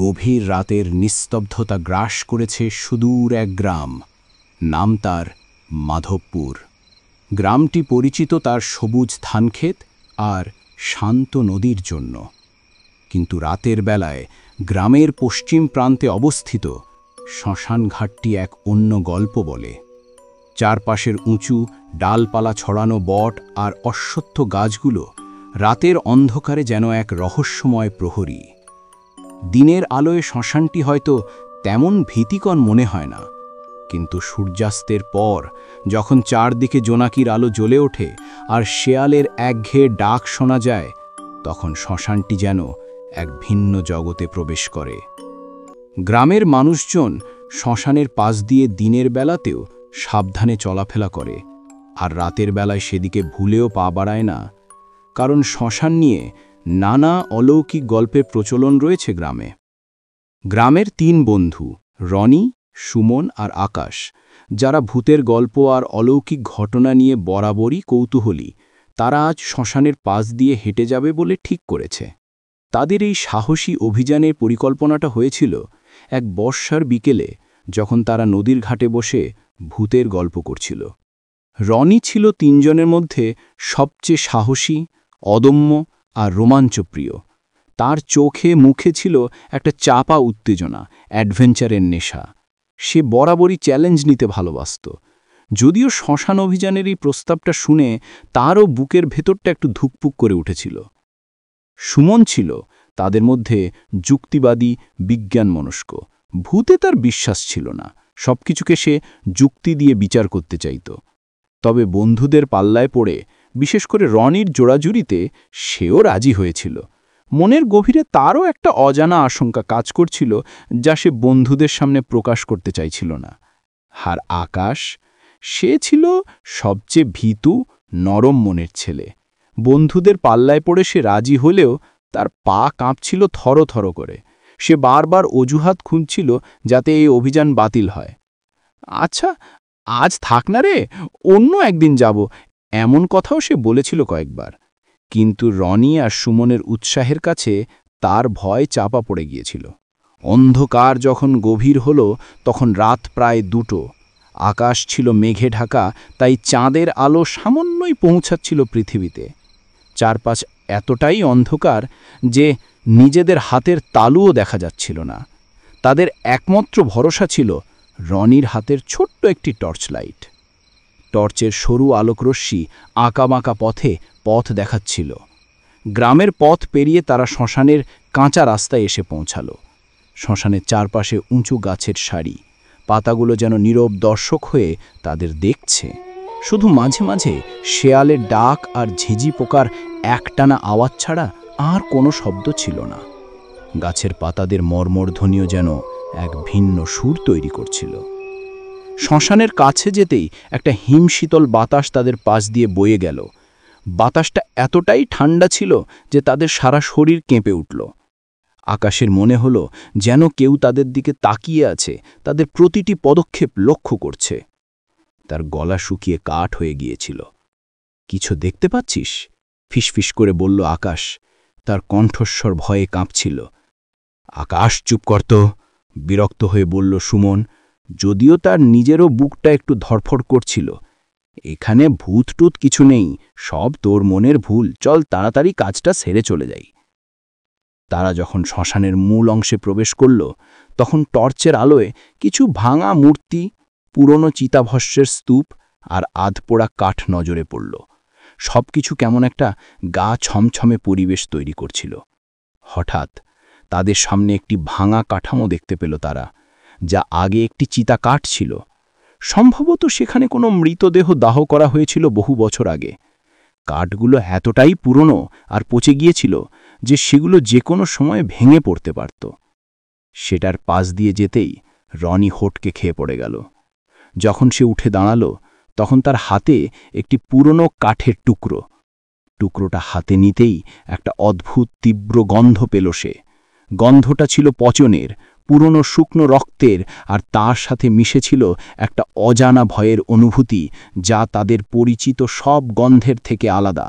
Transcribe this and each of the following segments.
গভীর রাতের নিস্তব্ধতা গ্রাস করেছে সুদূর এক গ্রাম। নাম তার মাধবপুর। গ্রামটি পরিচিত তার সবুজ ধানক্ষেত আর শান্ত নদীর জন্য। কিন্তু রাতের বেলায় গ্রামের পশ্চিম প্রান্তে অবস্থিত শ্মশানঘাটটি এক অন্য গল্প বলে। চারপাশের উঁচু ডালপালা ছড়ানো বট আর অশ্বত্থ গাছগুলো রাতের অন্ধকারে যেন এক রহস্যময় প্রহরী। দিনের আলোয় শ্মশানটি হয়তো তেমন ভীতিকর মনে হয় না, কিন্তু সূর্যাস্তের পর যখন চারদিকে জোনাকির আলো জ্বলে ওঠে আর শেয়ালের একঘেয়ে ডাক শোনা যায়, তখন শ্মশানটি যেন এক ভিন্ন জগতে প্রবেশ করে। গ্রামের মানুষজন শ্মশানের পাশ দিয়ে দিনের বেলাতেও সাবধানে চলাফেরা করে, আর রাতের বেলায় সেদিকে ভুলেও পা বাড়ায় না, কারণ শ্মশান নিয়ে নানা অলৌকিক গল্পের প্রচলন রয়েছে গ্রামে। গ্রামের তিন বন্ধু রনি, সুমন আর আকাশ, যারা ভূতের গল্প আর অলৌকিক ঘটনা নিয়ে বরাবরই কৌতূহলী, তারা আজ শ্মশানের পাশ দিয়ে হেঁটে যাবে বলে ঠিক করেছে। তাদের এই সাহসী অভিযানের পরিকল্পনাটা হয়েছিল এক বর্ষার বিকেলে, যখন তারা নদীর ঘাটে বসে ভূতের গল্প করছিল। রনি ছিল তিনজনের মধ্যে সবচেয়ে সাহসী, অদম্য আর রোমাঞ্চপ্রিয়। তার চোখে মুখে ছিল একটা চাপা উত্তেজনা, অ্যাডভেঞ্চারের নেশা। সে বরাবরই চ্যালেঞ্জ নিতে ভালোবাসত। যদিও শ্মশান অভিযানের এই প্রস্তাবটা শুনে তারও বুকের ভেতরটা একটু ধুকপুক করে উঠেছিল। সুমন ছিল তাদের মধ্যে যুক্তিবাদী, বিজ্ঞানমনস্ক। ভূতে তার বিশ্বাস ছিল না, সবকিছুকে সে যুক্তি দিয়ে বিচার করতে চাইত। তবে বন্ধুদের পাল্লায় পড়ে, বিশেষ করে রনির জোড়াজুড়িতে, সেও রাজি হয়েছিল। মনের গভীরে তারও একটা অজানা আশঙ্কা কাজ করছিল, যা সে বন্ধুদের সামনে প্রকাশ করতে চাইছিল না। আর আকাশ, সে ছিল সবচেয়ে ভীতু, নরম মনের ছেলে। বন্ধুদের পাল্লায় পড়ে সে রাজি হলেও তার পা কাঁপছিল থরথর করে। সে বারবার অজুহাত খুঁজছিল যাতে এই অভিযান বাতিল হয়। আচ্ছা, আজ থাক না রে, অন্য একদিন যাব, এমন কথাও সে বলেছিল কয়েকবার। কিন্তু রনি আর সুমনের উৎসাহের কাছে তার ভয় চাপা পড়ে গিয়েছিল। অন্ধকার যখন গভীর হল, তখন রাত প্রায় 2টো। আকাশ ছিল মেঘে ঢাকা, তাই চাঁদের আলো সামান্যই পৌঁছাচ্ছিল পৃথিবীতে। চারপাশ এতটাই অন্ধকার যে নিজেদের হাতের তালুও দেখা যাচ্ছিল না। তাদের একমাত্র ভরসা ছিল রনির হাতের ছোট্ট একটি টর্চ লাইট। টর্চের সরু আলোকরশ্মি আঁকাবাঁকা পথ দেখাচ্ছিল। গ্রামের পথ পেরিয়ে তারা শ্মশানের কাঁচা রাস্তায় এসে পৌঁছালো। শ্মশানের চারপাশে উঁচু গাছের সারি, পাতাগুলো যেন নীরব দর্শক হয়ে তাদের দেখছে। শুধু মাঝে মাঝে শেয়ালের ডাক আর ঝিঝি পোকার একটানা আওয়াজ ছাড়া আর কোনো শব্দ ছিল না। গাছের পাতাদের মর্মরধ্বনিও যেন এক ভিন্ন সুর তৈরি করছিল। শ্মশানের কাছে যেতেই একটা হিমশীতল বাতাস তাদের পাশ দিয়ে বয়ে গেল। বাতাসটা এতটাই ঠান্ডা ছিল যে তাদের সারা শরীর কেঁপে উঠল। আকাশের মনে হলো যেন কেউ তাদের দিকে তাকিয়ে আছে, তাদের প্রতিটি পদক্ষেপ লক্ষ্য করছে। তার গলা শুকিয়ে কাঠ হয়ে গিয়েছিল। কিছু দেখতে পাচ্ছিস? ফিসফিস করে বলল আকাশ। তার কণ্ঠস্বর ভয়ে কাঁপছিল। আকাশ, চুপ করত, বিরক্ত হয়ে বলল সুমন, যদিও তার নিজেরও বুকটা একটু ধরফড় করছিল। এখানে ভূত-টুত কিছু নেই, সব তোর মনের ভুল। চল তাড়াতাড়ি কাজটা সেরে চলে যাই। তারা যখন শ্মশানের মূল অংশে প্রবেশ করল, তখন টর্চের আলোয় কিছু ভাঙা মূর্তি, পুরনো চিতাভস্যের স্তূপ আর আধপোড়া কাঠ নজরে পড়ল। সবকিছু কেমন একটা গা ছমছমে পরিবেশ তৈরি করছিল। হঠাৎ তাদের সামনে একটি ভাঙা কাঠামো দেখতে পেল তারা, যা আগে একটি চিতা কাঠ ছিল। সম্ভবত সেখানে কোনো মৃতদেহ দাহ করা হয়েছিল বহু বছর আগে। কাঠগুলো এতটাই পুরনো আর পচে গিয়েছিল যে সেগুলো যে কোনো সময় ভেঙে পড়তে পারত। সেটার পাশ দিয়ে যেতেই রনি হোঁটকে খেয়ে পড়ে গেল। যখন সে উঠে দাঁড়ালো, তখন তার হাতে একটি পুরনো কাঠের টুকরোটা হাতে নিতেই একটা অদ্ভুত তীব্র গন্ধ পেল সে। গন্ধটা ছিল পচনের, পুরনো শুকনো রক্তের, আর তার সাথে মিশেছিল একটা অজানা ভয়ের অনুভূতি, যা তাদের পরিচিত সব গন্ধের থেকে আলাদা।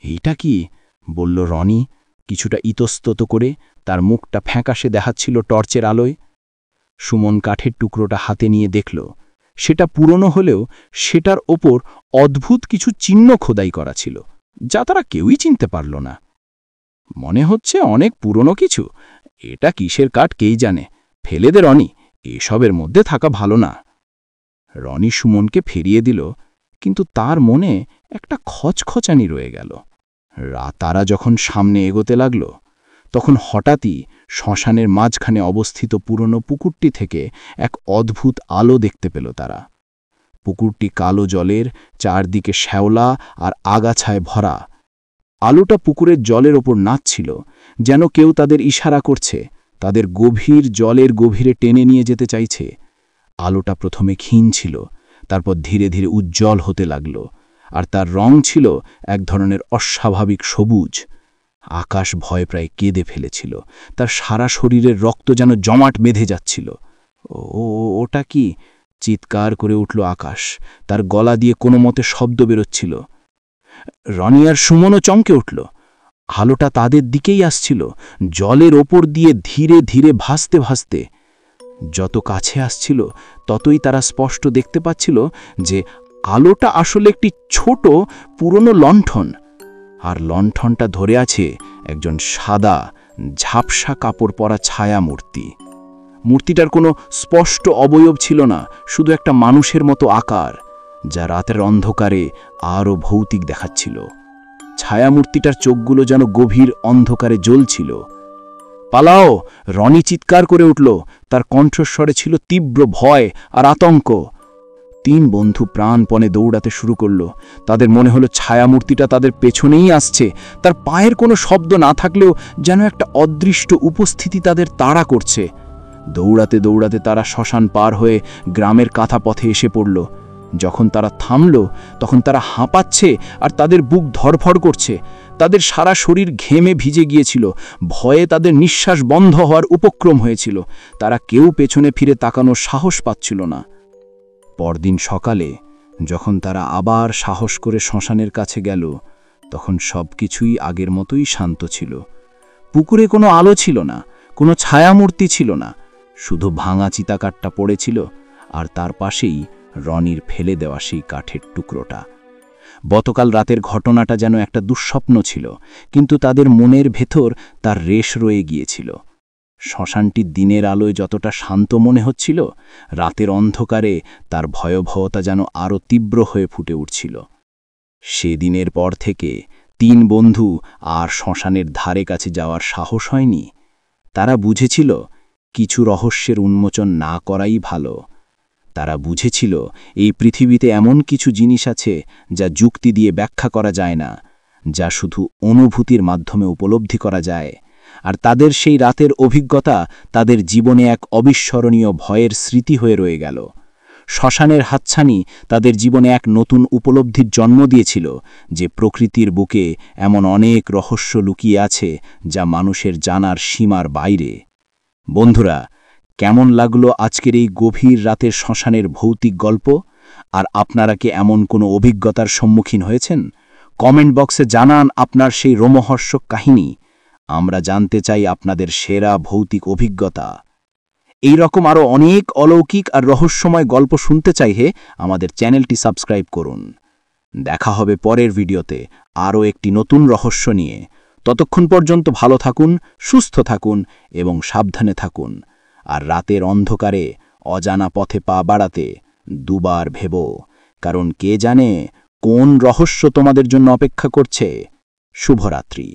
এইটা কি? বলল রনি, কিছুটা ইতস্তত করে, তার মুখটা ফ্যাকাশে দেখাচ্ছিল টর্চের আলোয়। সুমন কাঠের টুকরোটা হাতে নিয়ে দেখল, সেটা পুরনো হলেও সেটার ওপর অদ্ভুত কিছু চিহ্ন খোদাই করা ছিল, যা তারা কেউই চিনতে পারল না। মনে হচ্ছে অনেক পুরনো কিছু। এটা কিসের কাঠ কেই জানে। ফেলে দে রনি, এসবের মধ্যে থাকা ভালো না। রনি সুমনকে ফিরিয়ে দিল, কিন্তু তার মনে একটা খচখচানি রয়ে গেল। তারা যখন সামনে এগোতে লাগল, তখন হঠাৎই শ্মশানের মাঝখানে অবস্থিত পুরনো পুকুরটি থেকে এক অদ্ভুত আলো দেখতে পেল তারা। পুকুরটি কালো জলের, চারদিকে শ্যাওলা আর আগাছায় ভরা। আলোটা পুকুরের জলের ওপর নাচছিল, যেন কেউ তাদের ইশারা করছে, তাদের গভীর জলের গভীরে টেনে নিয়ে যেতে চাইছে। আলোটা প্রথমে ক্ষীণ ছিল, তারপর ধীরে ধীরে উজ্জ্বল হতে লাগল, আর তার রং ছিল এক ধরনের অস্বাভাবিক সবুজ। আকাশ ভয় প্রায় কেঁদে ফেলেছিল, তার সারা শরীরের রক্ত যেন জমাট বেঁধে যাচ্ছিল। ওটা কি? চিৎকার করে উঠল আকাশ, তার গলা দিয়ে কোনো মতে শব্দ বেরোচ্ছিল। রনি আর সুমনও চমকে উঠল। আলোটা তাদের দিকেই আসছিল, জলের ওপর দিয়ে ধীরে ধীরে ভাসতে ভাসতে। যত কাছে আসছিল ততই তারা স্পষ্ট দেখতে পাচ্ছিল যে আলোটা আসলে একটি ছোট পুরনো লণ্ঠন, আর লণ্ঠনটা ধরে আছে একজন সাদা ঝাপসা কাপড় পরা ছায়া মূর্তি। মূর্তিটার কোনো স্পষ্ট অবয়ব ছিল না, শুধু একটা মানুষের মতো আকার, যা রাতের অন্ধকারে আরও ভৌতিক দেখাচ্ছিল। ছায়ামূর্তিটার চোখগুলো যেন গভীর অন্ধকারে জ্বলছিল। পালাও! রনি চিৎকার করে উঠল, তার কণ্ঠস্বরে ছিল তীব্র ভয় আর আতঙ্ক। 3 বন্ধু প্রাণপণে দৌড়াতে শুরু করল। তাদের মনে হলো ছায়ামূর্তিটা তাদের পেছনেই আসছে। তার পায়ের কোনো শব্দ না থাকলেও যেন একটা অদৃষ্ট উপস্থিতি তাদের তাড়া করছে। দৌড়াতে দৌড়াতে তারা শ্মশান পার হয়ে গ্রামের কাঁথা পথে এসে পড়ল। যখন তারা থামল, তখন তারা হাঁপাচ্ছে আর তাদের বুক ধড়ফড় করছে। তাদের সারা শরীর ঘেমে ভিজে গিয়েছিল, ভয়ে তাদের নিঃশ্বাস বন্ধ হওয়ার উপক্রম হয়েছিল। তারা কেউ পেছনে ফিরে তাকানোর সাহস পাচ্ছিল না। পরদিন সকালে যখন তারা আবার সাহস করে শ্মশানের কাছে গেল, তখন সবকিছুই আগের মতোই শান্ত ছিল। পুকুরে কোনো আলো ছিল না, কোনো ছায়ামূর্তি ছিল না, শুধু ভাঙা চিতাকাঠটা পড়েছিল, আর তার পাশেই রনির ফেলে দেওয়া সেই কাঠের টুকরোটা। গতকাল রাতের ঘটনাটা যেন একটা দুঃস্বপ্ন ছিল, কিন্তু তাদের মনের ভেতর তার রেশ রয়ে গিয়েছিল। শ্মশানটি দিনের আলোয় যতটা শান্ত মনে হচ্ছিল, রাতের অন্ধকারে তার ভয়াবহতা যেন আরও তীব্র হয়ে ফুটে উঠছিল। সেদিনের পর থেকে 3 বন্ধু আর শ্মশানের ধারে কাছে যাওয়ার সাহস হয়নি। তারা বুঝেছিল কিছু রহস্যের উন্মোচন না করাই ভালো। তারা বুঝেছিল এই পৃথিবীতে এমন কিছু জিনিস আছে যা যুক্তি দিয়ে ব্যাখ্যা করা যায় না, যা শুধু অনুভূতির মাধ্যমে উপলব্ধি করা যায়। আর তাদের সেই রাতের অভিজ্ঞতা তাদের জীবনে এক অবিস্মরণীয় ভয়ের স্মৃতি হয়ে রয়ে গেল। শ্মশানের হাতছানি তাদের জীবনে এক নতুন উপলব্ধির জন্ম দিয়েছিল, যে প্রকৃতির বুকে এমন অনেক রহস্য লুকিয়ে আছে যা মানুষের জানার সীমার বাইরে। বন্ধুরা, কেমন লাগলো আজকের এই গভীর রাতের শ্মশানের ভৌতিক গল্প? আর আপনারা কি এমন কোনো অভিজ্ঞতার সম্মুখীন হয়েছেন? কমেন্ট বক্সে জানান আপনার সেই রোমহর্ষক কাহিনী। আমরা জানতে চাই আপনাদের সেরা ভৌতিক অভিজ্ঞতা। এই রকম আরও অনেক অলৌকিক আর রহস্যময় গল্প শুনতে চাইলে আমাদের চ্যানেলটি সাবস্ক্রাইব করুন। দেখা হবে পরের ভিডিওতে আরও একটি নতুন রহস্য নিয়ে। ততক্ষণ পর্যন্ত ভালো থাকুন, সুস্থ থাকুন এবং সাবধানে থাকুন। আর রাতের অন্ধকারে অজানা পথে পা বাড়াতে দুবার ভেবো, কারণ কে জানে কোন রহস্য তোমাদের জন্য অপেক্ষা করছে। শুভরাত্রি।